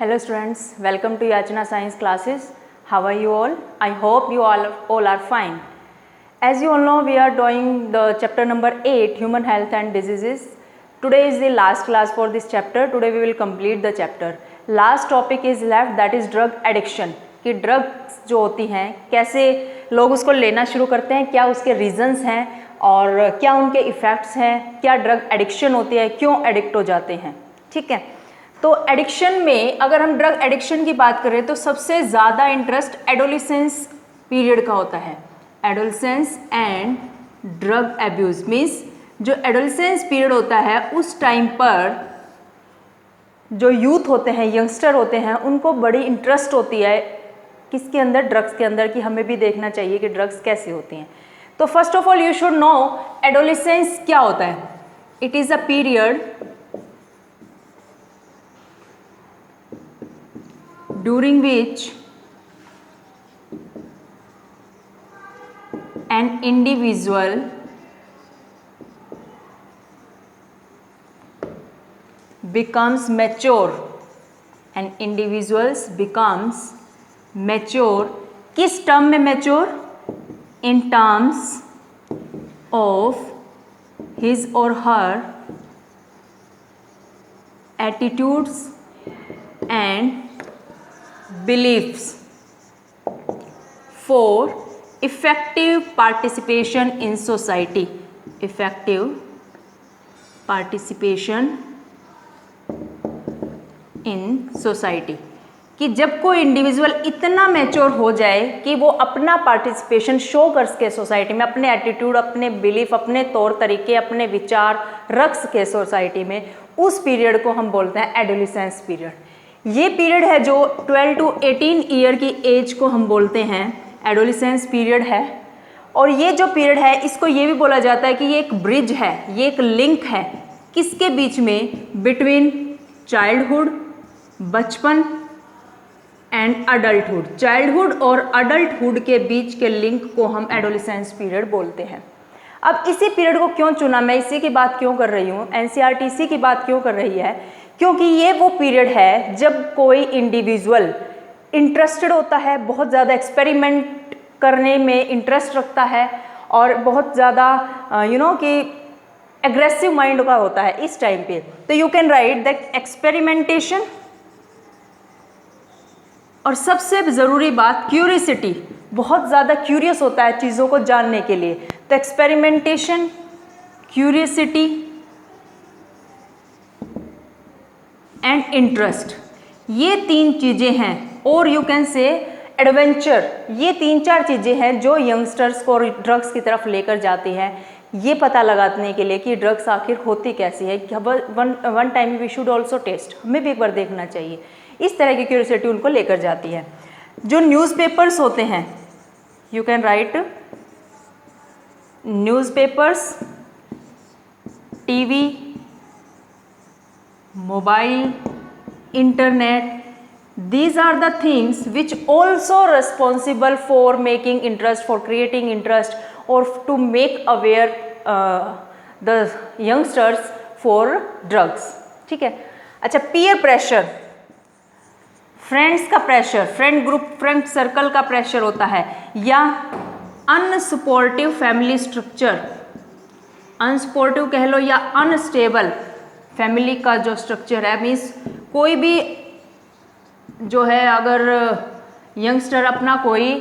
Hello students, welcome to Yachna Science classes. How are you all? I hope you all are fine. As you all know, we are doing the chapter number 8, Human Health and Diseases. Today is the last class for this chapter. Today we will complete the chapter. Last topic is left, that is drug addiction. कि drugs जो होती हैं कैसे लोग उसको लेना शुरू करते हैं, क्या उसके रीजंस हैं और क्या उनके इफ़ेक्ट्स हैं, क्या ड्रग एडिक्शन होती है, क्यों एडिक्ट हो जाते हैं. ठीक है, तो एडिक्शन में अगर हम ड्रग एडिक्शन की बात करें तो सबसे ज़्यादा इंटरेस्ट एडोलिसेंस पीरियड का होता है. Adolescence and drug abuse means जो एडोलिसेंस पीरियड होता है उस टाइम पर जो यूथ होते हैं, यंगस्टर होते हैं, उनको बड़ी इंटरेस्ट होती है किसके अंदर, ड्रग्स के अंदर, कि हमें भी देखना चाहिए कि ड्रग्स कैसे होती हैं. तो first of all you should know adolescence क्या होता है. It is a period during which an individual becomes mature. An individual becomes mature. किस टर्म में mature? In terms of his or her attitudes and beliefs for effective participation in society. Effective participation in society. कि जब कोई individual इतना mature हो जाए कि वो अपना पार्टिसिपेशन शो कर सके सोसाइटी में, अपने एटीट्यूड, अपने बिलीफ, अपने तौर तरीके, अपने विचार रख सके सोसाइटी में, उस पीरियड को हम बोलते हैं एडोलिसेंस पीरियड. ये पीरियड है जो 12 to 18 ईयर की एज को हम बोलते हैं एडोलिसेंस पीरियड है. और ये जो पीरियड है इसको ये भी बोला जाता है कि ये एक ब्रिज है, ये एक लिंक है किसके बीच में, बिटवीन चाइल्डहुड, बचपन एंड अडल्टहुड. चाइल्डहुड और अडल्टहुड के बीच के लिंक को हम एडोलिसेंस पीरियड बोलते हैं. अब इसी पीरियड को क्यों चुना, मैं इसी की बात क्यों कर रही हूँ, एनसीईआरटी की बात क्यों कर रही है, क्योंकि ये वो पीरियड है जब कोई इंडिविजुअल इंटरेस्टेड होता है, बहुत ज़्यादा एक्सपेरिमेंट करने में इंटरेस्ट रखता है और बहुत ज़्यादा कि एग्रेसिव माइंड का होता है इस टाइम पे. तो you can write that experimentation. और सबसे ज़रूरी बात क्यूरियसिटी, बहुत ज़्यादा क्यूरियस होता है चीज़ों को जानने के लिए. तो एक्सपेरिमेंटेशन, क्यूरियसिटी एंड इंटरेस्ट, ये तीन चीज़ें हैं. और यू कैन से एडवेंचर, ये तीन चार चीज़ें हैं जो यंगस्टर्स को ड्रग्स की तरफ लेकर जाती हैं, ये पता लगाने के लिए कि ड्रग्स आखिर होती कैसी है. One time we should also test, हमें भी एक बार देखना चाहिए. इस तरह की क्यूरियोसिटी उनको लेकर जाती है. जो न्यूज़पेपर्स होते हैं, you can write newspapers, TV, mobile, internet, these are the things which also responsible for making interest, for creating interest or to make aware the youngsters for drugs. ठीक है. अच्छा, peer pressure, फ्रेंड्स का pressure, friend group, friend circle का pressure होता है, या unsupportive family structure, unsupportive कह लो या अनस्टेबल फैमिली का जो स्ट्रक्चर है. मीन्स कोई भी जो है अगर यंगस्टर अपना कोई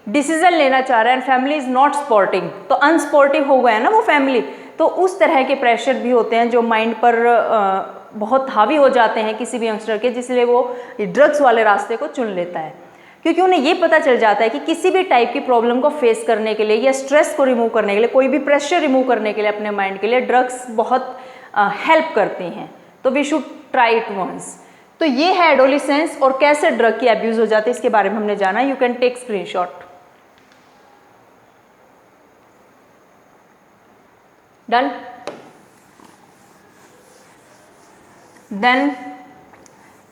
डिसीजन लेना चाह रहा है and family is not supporting, तो अनसपोर्टिव हो गया है ना वो फैमिली. तो उस तरह के प्रेशर भी होते हैं जो माइंड पर बहुत हावी हो जाते हैं किसी भी यंगस्टर के, जिसलिए वो ड्रग्स वाले रास्ते को चुन लेता है. क्योंकि उन्हें ये पता चल जाता है कि किसी भी टाइप की प्रॉब्लम को फेस करने के लिए या स्ट्रेस को रिमूव करने के लिए, कोई भी प्रेशर रिमूव करने के लिए अपने माइंड के लिए ड्रग्स बहुत हेल्प करती हैं. तो we should try it once. तो ये है एडोलिसेंस और कैसे ड्रग की अब्यूज़ हो जाती है इसके बारे में हमने जाना. You can take screenshot. Done. Then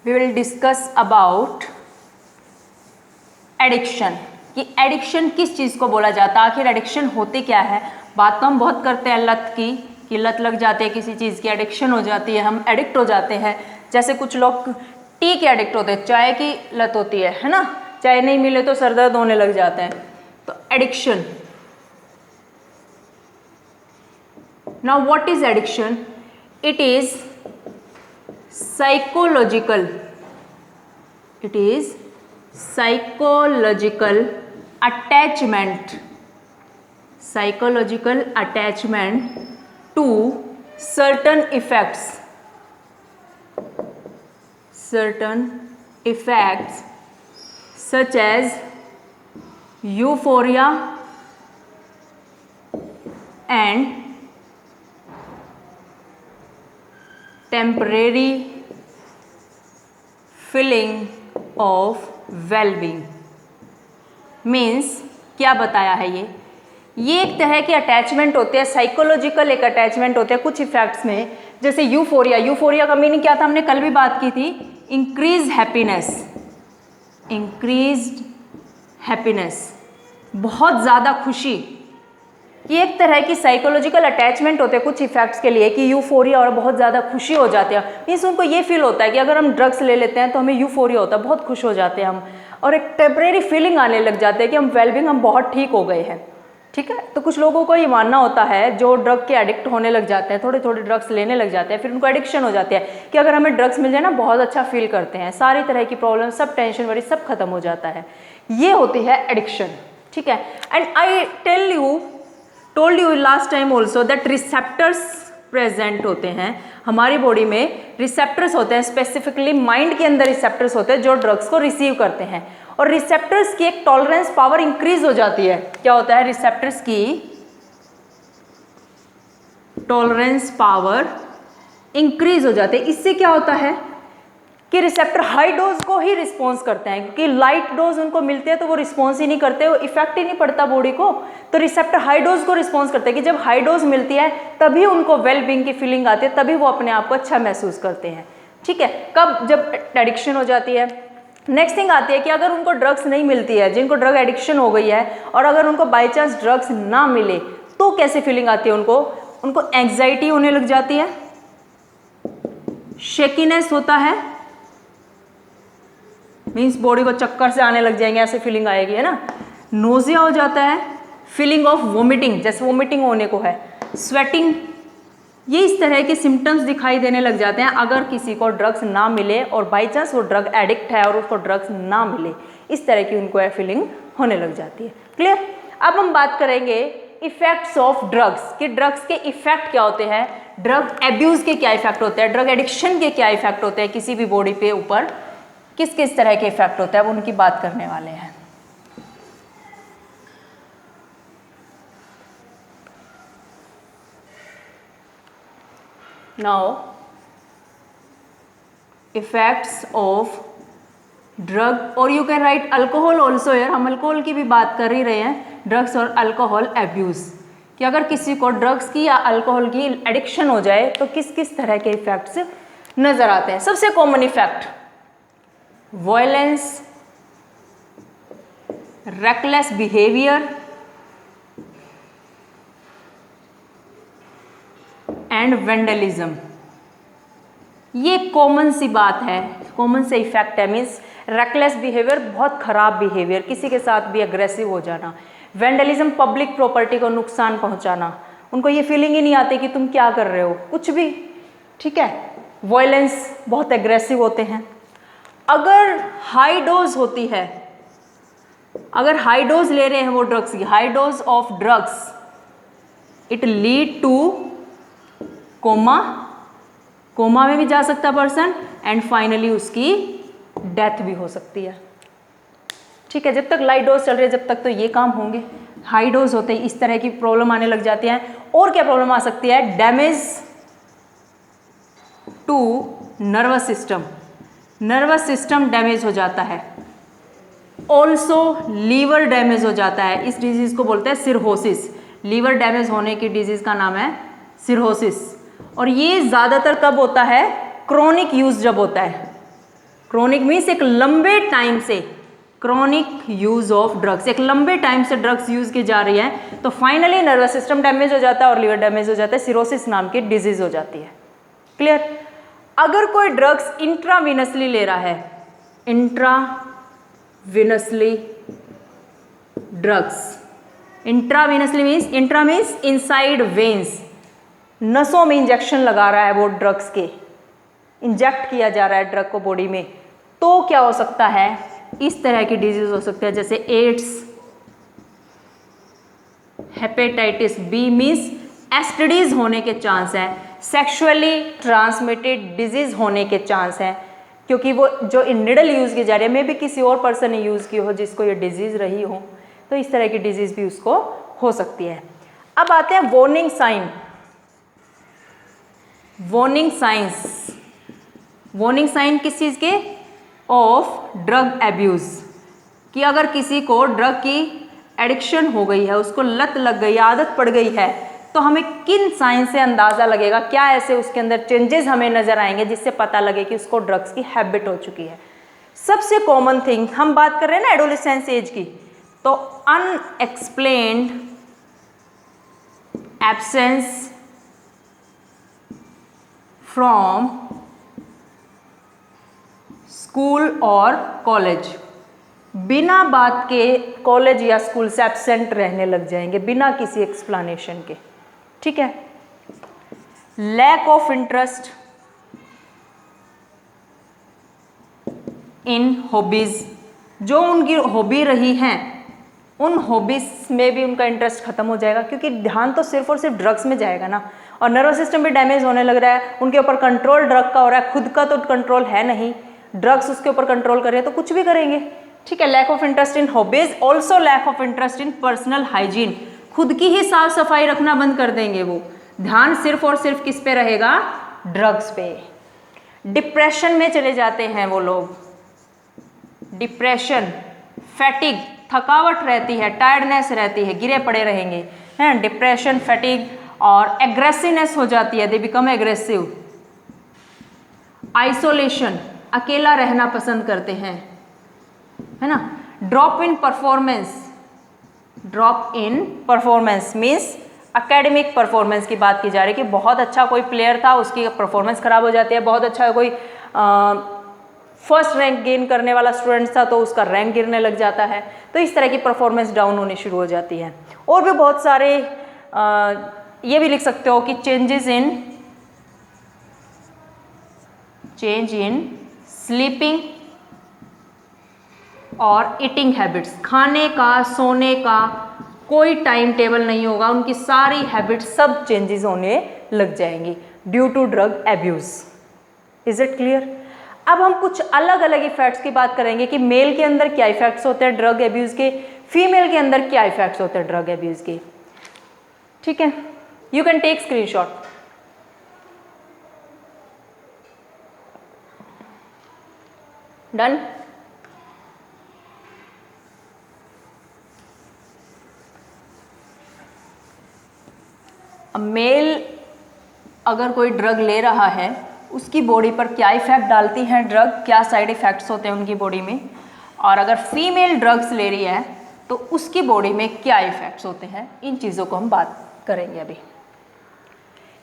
we will discuss about addiction, कि एडिक्शन किस चीज़ को बोला जाता है, आखिर एडिक्शन होती क्या है. बात तो हम बहुत करते हैं लत की, कि लत लग जाती है किसी चीज़ की, एडिक्शन हो जाती है, हम एडिक्ट हो जाते हैं. जैसे कुछ लोग टी के एडिक्ट होते हैं, चाय की लत होती है ना, चाय नहीं मिले तो सर दर्द होने लग जाते हैं। तो addiction, now what is addiction? It is psychological, it is psychological attachment, psychological attachment to certain effects, certain effects such as euphoria and temporary feeling of well-being। Means क्या बताया है ये एक तरह के अटैचमेंट होते हैं, साइकोलॉजिकल एक अटैचमेंट होते हैं कुछ इफेक्ट्स में। जैसे यूफोरिया, यूफोरिया का मीनिंग क्या था, हमने कल भी बात की थी, इंक्रीज हैप्पीनेस, इंक्रीज्ड हैप्पीनेस, बहुत ज़्यादा खुशी। ये एक तरह की साइकोलॉजिकल अटैचमेंट होते हैं कुछ इफेक्ट्स के लिए कि यूफोरिया और बहुत ज़्यादा खुशी हो जाते हैं। मीन्स उनको ये फील होता है कि अगर हम ड्रग्स ले लेते हैं तो हमें यूफोरिया होता है, बहुत खुश हो जाते हैं हम, और एक टेम्परेरी फीलिंग आने लग जाते हैं कि हम वेलबींग, हम बहुत ठीक हो गए हैं। ठीक है, तो कुछ लोगों को ये मानना होता है जो ड्रग के एडिक्ट होने लग जाते हैं, थोड़े थोड़े ड्रग्स लेने लग जाते हैं, फिर उनको एडिक्शन हो जाती है कि अगर हमें ड्रग्स मिल जाए ना बहुत अच्छा फील करते हैं, सारी तरह की प्रॉब्लम, सब टेंशन वरी सब खत्म हो जाता है। ये होती है एडिक्शन। ठीक है, and I told you last time also that receptors present होते हैं हमारी बॉडी में, रिसेप्टर्स होते हैं, स्पेसिफिकली माइंड के अंदर रिसेप्टर्स होते हैं जो ड्रग्स को रिसीव करते हैं, और रिसेप्टर्स की एक टॉलरेंस पावर इंक्रीज हो जाती है। क्या होता है? रिसेप्टर्स की टॉलरेंस पावर इंक्रीज हो जाती है। इससे क्या होता है कि रिसेप्टर हाई डोज को ही रिस्पॉन्स करते हैं, क्योंकि लाइट डोज उनको मिलते हैं तो वो रिस्पॉन्स ही नहीं करते, वो इफेक्ट ही नहीं पड़ता बॉडी को। तो रिसेप्टर हाई डोज को रिस्पॉन्स करते हैं कि जब हाई डोज मिलती है तभी उनको वेल बीइंग की फीलिंग आती है, तभी वो अपने आप को अच्छा महसूस करते हैं। ठीक है, कब? जब एडिक्शन हो जाती है। नेक्स्ट थिंग आती है कि अगर उनको ड्रग्स नहीं मिलती है, जिनको ड्रग एडिक्शन हो गई है, और अगर उनको बाई चांस ड्रग्स ना मिले तो कैसे फीलिंग आती है उनको एंग्जाइटी होने लग जाती है, शेकीनेस होता है, मीन्स बॉडी को चक्कर से आने लग जाएंगे, ऐसे फीलिंग आएगी, है ना। नोजिया हो जाता है, फीलिंग ऑफ वोमिटिंग, जैसे वोमिटिंग होने को है, स्वेटिंग, ये इस तरह के सिम्टम्स दिखाई देने लग जाते हैं अगर किसी को ड्रग्स ना मिले और बाई चांस वो ड्रग एडिक्ट है और उसको ड्रग्स ना मिले, इस तरह की उनको फीलिंग होने लग जाती है। क्लियर? अब हम बात करेंगे इफेक्ट्स ऑफ ड्रग्स, कि ड्रग्स के इफेक्ट क्या होते हैं, ड्रग एब्यूज के क्या इफेक्ट होते हैं, ड्रग एडिक्शन के क्या इफेक्ट होते हैं, किसी भी बॉडी पे ऊपर किस किस तरह के इफेक्ट होते हैं, अब उनकी बात करने वाले हैं। Now, effects of drug, or you can write alcohol also here, हम अल्कोहल की भी बात कर ही रहे हैं, ड्रग्स और अल्कोहल एब्यूज, कि अगर किसी को ड्रग्स की या अल्कोहल की एडिक्शन हो जाए तो किस किस तरह के इफेक्ट्स नजर आते हैं। सबसे common effect violence, reckless behaviour and vandalism. ये कॉमन सी बात है, कॉमन से इफेक्ट है, मीन्स रेकलेस बिहेवियर, बहुत खराब बिहेवियर, किसी के साथ भी अग्रेसिव हो जाना, वेंडलिज्म, पब्लिक प्रॉपर्टी को नुकसान पहुंचाना, उनको ये फीलिंग ही नहीं आती कि तुम क्या कर रहे हो, कुछ भी। ठीक है, वायलेंस, बहुत एग्रेसिव होते हैं। अगर हाई डोज होती है, अगर हाई डोज ले रहे हैं वो ड्रग्स की, high dose of drugs, it lead to coma, coma में भी जा सकता है पर्सन, एंड फाइनली उसकी डेथ भी हो सकती है। ठीक है, जब तक लाइट डोज चल रही है जब तक तो ये काम होंगे, हाई डोज होते ही इस तरह की प्रॉब्लम आने लग जाती है। और क्या प्रॉब्लम आ सकती है? Damage to nervous system, nervous system damage हो जाता है, ऑल्सो लीवर डैमेज हो जाता है, इस डिजीज को बोलते हैं सिरहोसिस, लीवर डैमेज होने की डिजीज का नाम है सिरहोसिस। और ये ज़्यादातर कब होता है? क्रोनिक यूज जब होता है, क्रोनिक मीन्स एक लंबे टाइम से, क्रोनिक यूज ऑफ ड्रग्स, एक लंबे टाइम से ड्रग्स यूज की जा रही है तो फाइनली नर्वस सिस्टम डैमेज हो जाता है और लीवर डैमेज हो जाता है, सिरोसिस नाम की डिजीज हो जाती है। क्लियर? अगर कोई ड्रग्स इंट्रावीनसली ले रहा है, intravenously drugs, intravenously means, intra means inside veins, नसों में इंजेक्शन लगा रहा है वो ड्रग्स के, इंजेक्ट किया जा रहा है ड्रग को बॉडी में, तो क्या हो सकता है, इस तरह की डिजीज हो सकती है जैसे AIDS, hepatitis B means STDs होने के चांस है, सेक्सुअली ट्रांसमिटेड डिजीज होने के चांस है, क्योंकि वो जो निडल यूज की जा रही है मे भी किसी और पर्सन ने यूज की हो जिसको ये डिजीज रही हो, तो इस तरह की डिजीज भी उसको हो सकती है। अब आते हैं warning sign. Warning science, warning sign किस चीज के, ऑफ ड्रग एब्यूज, कि अगर किसी को ड्रग की एडिक्शन हो गई है, उसको लत लग गई, आदत पड़ गई है, तो हमें किन साइन से अंदाजा लगेगा, क्या ऐसे उसके अंदर चेंजेस हमें नजर आएंगे जिससे पता लगे कि उसको ड्रग्स की हैबिट हो चुकी है। सबसे कॉमन थिंग, हम बात कर रहे हैं ना एडोलेसेंस एज की, तो अनएक्सप्लेन्ड एब्सेंस फ्रॉम स्कूल और कॉलेज, बिना बात के कॉलेज या स्कूल से एब्सेंट रहने लग जाएंगे बिना किसी एक्सप्लेनेशन के, ठीक है। Lack of interest in hobbies, जो उनकी हॉबी रही हैं उन हॉबीज में भी उनका इंटरेस्ट खत्म हो जाएगा, क्योंकि ध्यान तो सिर्फ और सिर्फ ड्रग्स में जाएगा ना, और नर्वस सिस्टम भी डैमेज होने लग रहा है, उनके ऊपर कंट्रोल ड्रग का हो रहा है, खुद का तो कंट्रोल है नहीं, ड्रग्स उसके ऊपर कंट्रोल कर रहे हैं तो कुछ भी करेंगे, ठीक है। Lack of interest in hobbies, also lack of interest in personal hygiene, खुद की ही साफ सफाई रखना बंद कर देंगे वो, ध्यान सिर्फ और सिर्फ किस पे रहेगा, ड्रग्स पे। डिप्रेशन में चले जाते हैं वो लोग, डिप्रेशन, फैटिग, थकावट रहती है, टायर्डनेस रहती है, गिरे पड़े रहेंगे, हैं, डिप्रेशन, फैटिग, और एग्रेसिवनेस हो जाती है, दे बिकम एग्रेसिव। आइसोलेशन, अकेला रहना पसंद करते हैं, है ना। Drop in performance, drop in performance means academic performance की बात की जा रही है कि बहुत अच्छा कोई प्लेयर था, उसकी परफॉर्मेंस खराब हो जाती है, बहुत अच्छा कोई फर्स्ट रैंक गेन करने वाला स्टूडेंट था तो उसका रैंक गिरने लग जाता है, तो इस तरह की परफॉर्मेंस डाउन होनी शुरू हो जाती है। और भी बहुत सारे ये भी लिख सकते हो कि चेंज इन स्लीपिंग और ईटिंग हैबिट्स, खाने का, सोने का कोई टाइम टेबल नहीं होगा, उनकी सारी हैबिट्स सब चेंजेस होने लग जाएंगी due to drug abuse. Is it clear? अब हम कुछ अलग अलग इफेक्ट्स की बात करेंगे कि मेल के अंदर क्या इफेक्ट्स होते हैं ड्रग एब्यूज के, फीमेल के अंदर क्या इफेक्ट्स होते हैं ड्रग एब्यूज के, ठीक है। You can take screenshot. Done. मेल अगर कोई ड्रग ले रहा है उसकी बॉडी पर क्या इफेक्ट डालती है ड्रग, क्या साइड इफेक्ट्स होते हैं उनकी बॉडी में, और अगर फीमेल ड्रग्स ले रही है तो उसकी बॉडी में क्या इफेक्ट्स होते हैं, इन चीज़ों को हम बात करेंगे अभी।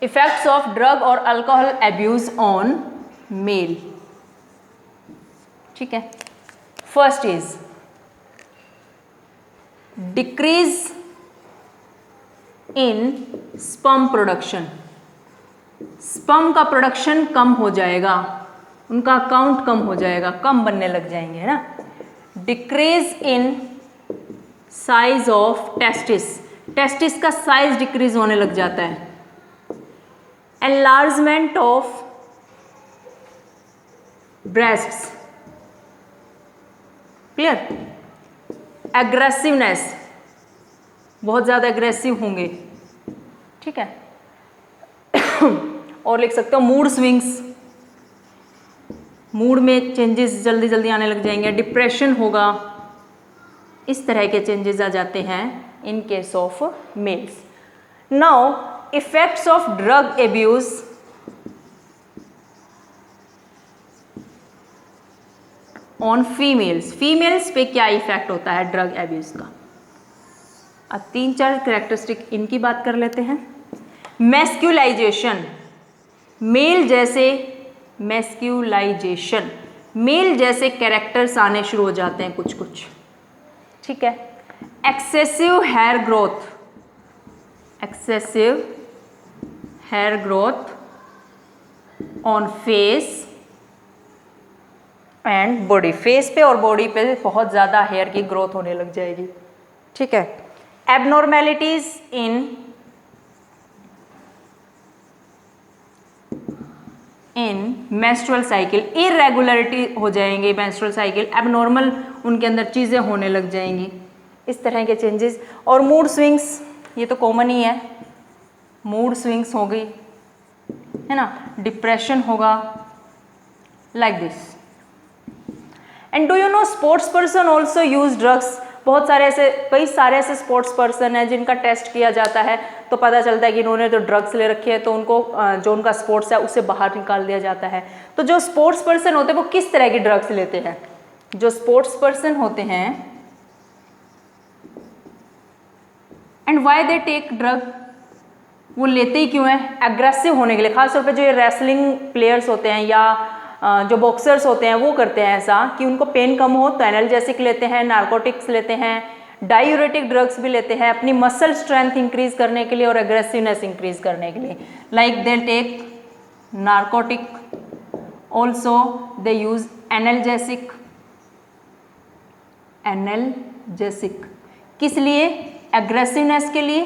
इफेक्ट्स ऑफ ड्रग और अल्कोहल एब्यूज ऑन मेल, ठीक है। First is decrease in sperm production, sperm का प्रोडक्शन कम हो जाएगा, उनका काउंट कम हो जाएगा, कम बनने लग जाएंगे, है ना। Decrease in size of testis, testis का साइज डिक्रीज होने लग जाता है। Enlargement of breasts, clear. Aggressiveness, बहुत ज़्यादा एग्रेसिव होंगे, ठीक है। और लिख सकते हो मूड स्विंग्स, मूड में चेंजेस जल्दी जल्दी आने लग जाएंगे, डिप्रेशन होगा, इस तरह के चेंजेस आ जाते हैं in case of males. Now effects of drug abuse on females, females पे क्या इफेक्ट होता है ड्रग एब्यूज का। अब 3-4 कैरेक्टरिस्टिक इनकी बात कर लेते हैं। मैस्कुलाइजेशन, मेल जैसे मैस्क्यूलाइजेशन, मेल जैसे कैरेक्टर्स आने शुरू हो जाते हैं कुछ कुछ, ठीक है। Excessive hair growth, excessive hair growth on face and body, face पे और बॉडी पे बहुत ज़्यादा हेयर की ग्रोथ होने लग जाएगी, ठीक है। एबनॉर्मेलिटीज इन मेंस्ट्रुअल साइकिल, इरेगुलरिटी हो जाएंगे मेंस्ट्रुअल साइकिल, एबनॉर्मल उनके अंदर चीज़ें होने लग जाएंगी, इस तरह के चेंजेस। और मूड स्विंग्स, ये तो कॉमन ही है, मूड स्विंग्स हो गई है ना, डिप्रेशन होगा, like this. And do you know sports person also use drugs, बहुत सारे ऐसे, कई सारे ऐसे स्पोर्ट्स पर्सन हैं जिनका टेस्ट किया जाता है तो पता चलता है कि इन्होंने तो ड्रग्स ले रखी है, तो उनको जो उनका स्पोर्ट्स है उससे बाहर निकाल दिया जाता है। तो जो स्पोर्ट्स पर्सन होते हैं वो किस तरह की ड्रग्स लेते हैं? जो स्पोर्ट्स पर्सन होते हैं, and why they take drug, वो लेते ही क्यों हैं? एग्रेसिव होने के लिए। खासतौर पे जो ये रेसलिंग प्लेयर्स होते हैं या जो बॉक्सर्स होते हैं वो करते हैं ऐसा कि उनको पेन कम हो तो एनाल्जेसिक लेते हैं, नार्कोटिक्स लेते हैं, डायूरेटिक ड्रग्स भी लेते हैं अपनी मसल स्ट्रेंथ इंक्रीज करने के लिए और एग्रेसिवनेस इंक्रीज करने के लिए। Like they take narcotic, also they use analgesic, analgesic किस लिए? एग्रेसिवनेस के लिए,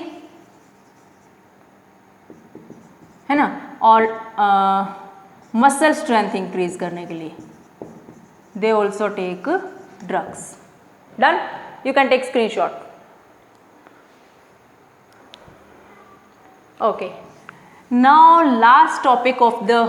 है ना, और मसल स्ट्रेंथ इंक्रीज करने के लिए। They also take drugs. Done, you can take screenshot. Okay, now last topic of the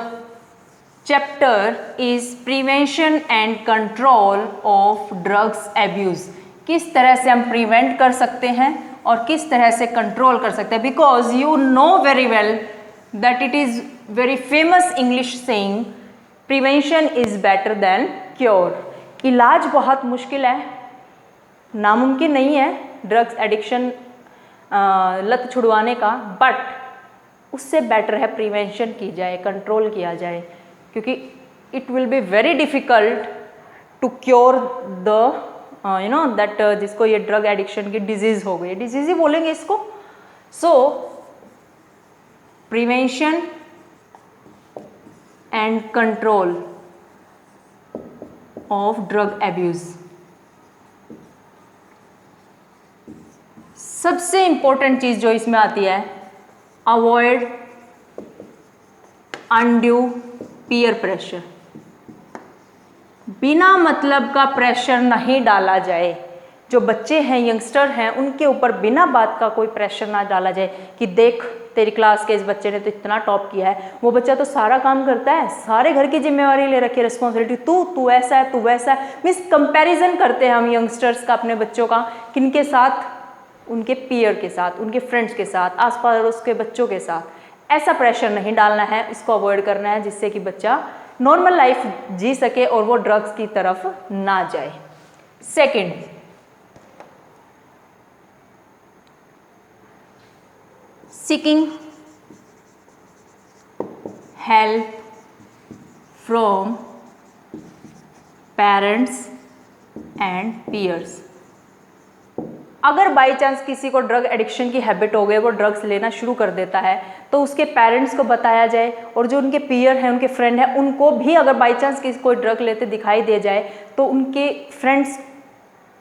chapter is prevention and control of drugs abuse. किस तरह से हम प्रिवेंट कर सकते हैं और किस तरह से कंट्रोल कर सकते हैं, because you know very well that it is very famous English saying prevention is better than cure। इलाज बहुत मुश्किल है, नामुमकिन नहीं है ड्रग्स एडिक्शन लत छुड़वाने का, बट उससे बेटर है प्रिवेंशन की जाए, कंट्रोल किया जाए, क्योंकि it will be very difficult to cure the you know that जिसको ये ड्रग एडिक्शन की डिजीज़ हो गई, डिजीज़ ही बोलेंगे इसको। सो prevention and control of drug abuse। सबसे इंपॉर्टेंट चीज जो इसमें आती है, अवॉइड अनड्यू पीयर प्रेशर। बिना मतलब का प्रेशर नहीं डाला जाए। जो बच्चे हैं, यंगस्टर हैं, उनके ऊपर बिना बात का कोई प्रेशर ना डाला जाए कि देख तेरी क्लास के इस बच्चे ने तो इतना टॉप किया है, वो बच्चा तो सारा काम करता है, सारे घर की जिम्मेवारी ले रखी है, रिस्पॉन्सिबिलिटी, तू ऐसा है, तू वैसा है। मीन्स कंपैरिजन करते हैं हम यंगस्टर्स का अपने बच्चों का, किनके साथ? उनके पीयर के साथ, उनके फ्रेंड्स के साथ, आसपास उसके बच्चों के साथ। ऐसा प्रेशर नहीं डालना है, इसको अवॉइड करना है, जिससे कि बच्चा नॉर्मल लाइफ जी सके और वो ड्रग्स की तरफ ना जाए। Second, seeking help from parents and peers। अगर बाई चांस किसी को ड्रग एडिक्शन की हैबिट हो गई, वो ड्रग्स लेना शुरू कर देता है, तो उसके पेरेंट्स को बताया जाए और जो उनके पीयर हैं, उनके फ्रेंड हैं, उनको भी अगर बाई चांस किसी कोई ड्रग लेते दिखाई दे जाए तो उनके फ्रेंड्स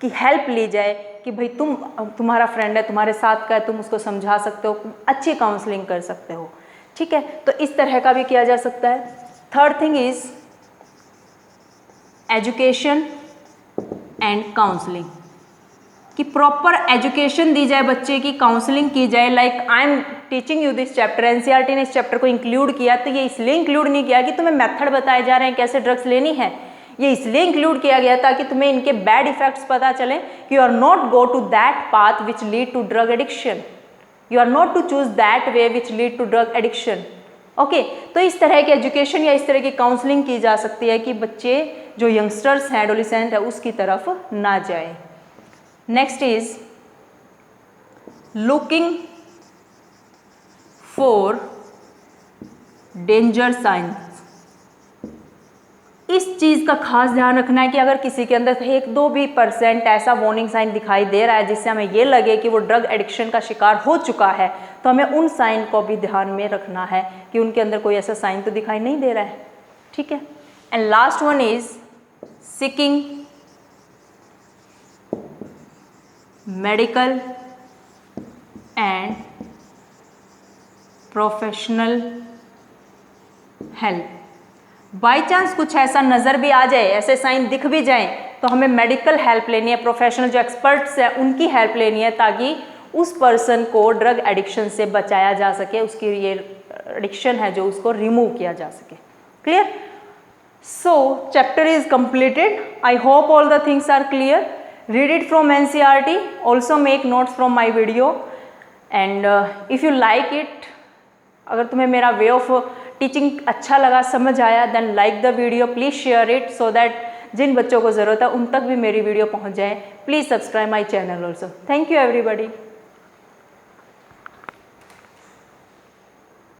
की हेल्प ली जाए कि भाई तुम्हारा फ्रेंड है, तुम्हारे साथ का है, तुम उसको समझा सकते हो, अच्छी काउंसलिंग कर सकते हो, ठीक है। तो इस तरह का भी किया जा सकता है। Third thing is education and counselling, कि प्रॉपर एजुकेशन दी जाए बच्चे की, काउंसलिंग की जाए। Like I am teaching you this chapter, NCERT ने इस चैप्टर को इंक्लूड किया, तो ये इसलिए इंक्लूड नहीं किया कि तुम्हें मेथड बताए जा रहे हैं कैसे ड्रग्स लेनी है, ये इसलिए इंक्लूड किया गया ताकि तुम्हें इनके बैड इफेक्ट्स पता चले कि you are not go to that path which lead to drug addiction, you are not to choose that way which lead to drug addiction. Okay, तो इस तरह की एजुकेशन या इस तरह की काउंसलिंग की जा सकती है कि बच्चे जो यंगस्टर्स हैं, एडोलेसेंट है, उसकी तरफ ना जाए। Next is looking for danger science, इस चीज़ का खास ध्यान रखना है कि अगर किसी के अंदर 1-2 भी % ऐसा वार्निंग साइन दिखाई दे रहा है जिससे हमें ये लगे कि वो ड्रग एडिक्शन का शिकार हो चुका है, तो हमें उन साइन को भी ध्यान में रखना है कि उनके अंदर कोई ऐसा साइन तो दिखाई नहीं दे रहा है, ठीक है। And last one is seeking medical and professional help. By chance कुछ ऐसा नज़र भी आ जाए, ऐसे साइन दिख भी जाएं, तो हमें मेडिकल हेल्प लेनी है, प्रोफेशनल जो एक्सपर्ट्स हैं उनकी हेल्प लेनी है, ताकि उस पर्सन को ड्रग एडिक्शन से बचाया जा सके, उसकी ये एडिक्शन है जो उसको रिमूव किया जा सके। Clear? So chapter is completed. I hope all the things are clear. Read it from NCERT. Also make notes from my video. And if you like it, अगर तुम्हें मेरा वे ऑफ टीचिंग अच्छा लगा, समझ आया, then like the video, please share it so that जिन बच्चों को ज़रूरत है उन तक भी मेरी वीडियो पहुंच जाए। Please subscribe my channel also. Thank you everybody.